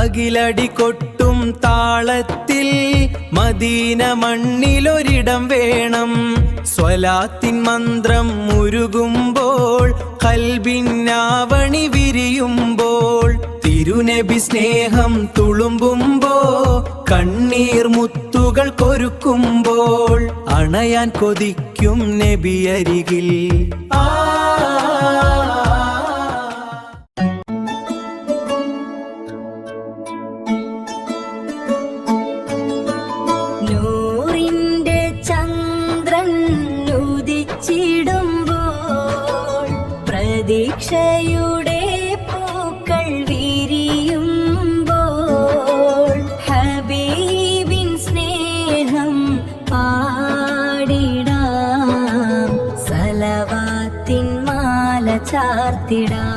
അകിലടി കൊട്ടും താളത്തിൽ മദീന മണ്ണിലൊരിടം വേണം. സ്വലാത്തിൻ മന്ത്രം മുരുകുമ്പോൾ ഖൽബിന്നാവണി വിരിയുമ്പോൾ തിരുനബി സ്നേഹം തുളുമ്പുമ്പോ കണ്ണീർ മുത്തുകൾ കൊരുക്കുമ്പോൾ അണയാൻ കൊതിക്കും നബി അരികിൽ. നൂറിന്റെ ചന്ദ്രൻ ഉദിച്ചിടുമ്പോൾ പ്രതീക്ഷയുടെ പൂക്കൾ വിരിയുമ്പോൾ ഹബീബിൻ സ്നേഹം പാടിടാം, സലവാത്തിൻ മാല ചാർത്തിടാം.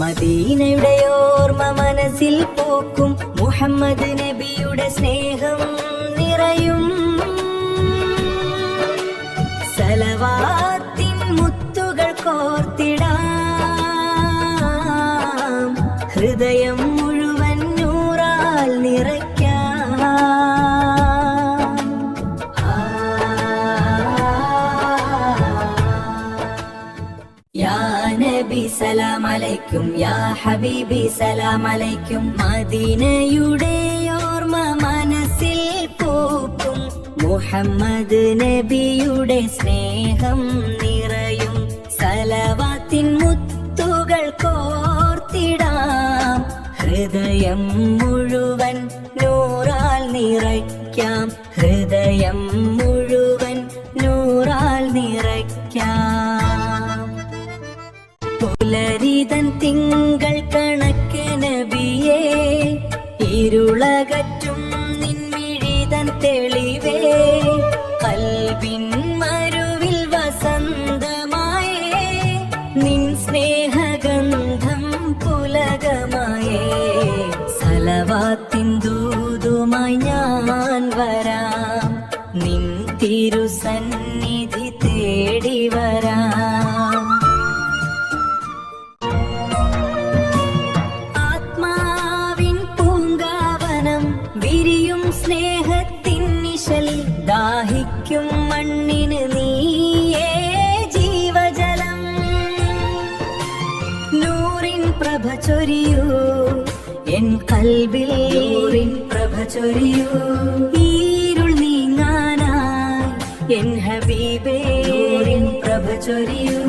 മദീനയുടെ ഓർമ്മ മനസ്സിൽ പൂക്കും, മുഹമ്മദ് നബിയുടെ സ്നേഹം നിറയും. സലവാത്തിൻ മുത്തുകൾ കോർത്തിടാം, ഹൃദയം മുഴുവൻ നൂറാൽ നിറയ്ക്കാം. യാ നബി സലാം അലൈക്കും, യാ ഹബീബി സലാം അലൈക്കും. മദീനയുടെ ഓർമ്മ മനസ്സിൽ പൂക്കും, മുഹമ്മദ് നബിയുടെ സ്നേഹം നിറയും. സലവാത്തിൻ മുത്തുകൾ കോർത്തിടാം, ഹൃദയം മുഴുവൻ നൂറാൽ നിറയ്ക്കാം. ഹൃദയം മുഴുവൻ നൂറാൽ നിറയ്ക്കാം. പുലരിതൻ തിങ്കൾ കണക്ക് നബിയേ, ഇരുളകറ്റും നിൻമിഴിതൻ തെളിവേ, കൽബിൻ മരുവിൽ വസന്തമായേ, നിൻ സ്നേഹഗന്ധം പുലകമായേ. സലവാത്തിൻ ദൂതുമായി ഞാൻ വരാം, നിൻ തിരുസന്നിധി തേടി വരാം. വിരിയും സ്നേഹത്തിൻ നിഴലിൽ ദാഹിക്കും മണ്ണിന് നീയേ ജീവജലം. നൂറിൻ പ്രഭ ചൊരിയൂ എൻ കൽബിൽ, നൂറിൻ പ്രഭ ചൊരിയൂ. ഇരുൾ നീങ്ങാനായി എൻ ഹബീബേ, നൂറിൻ പ്രഭ ചൊരിയൂ.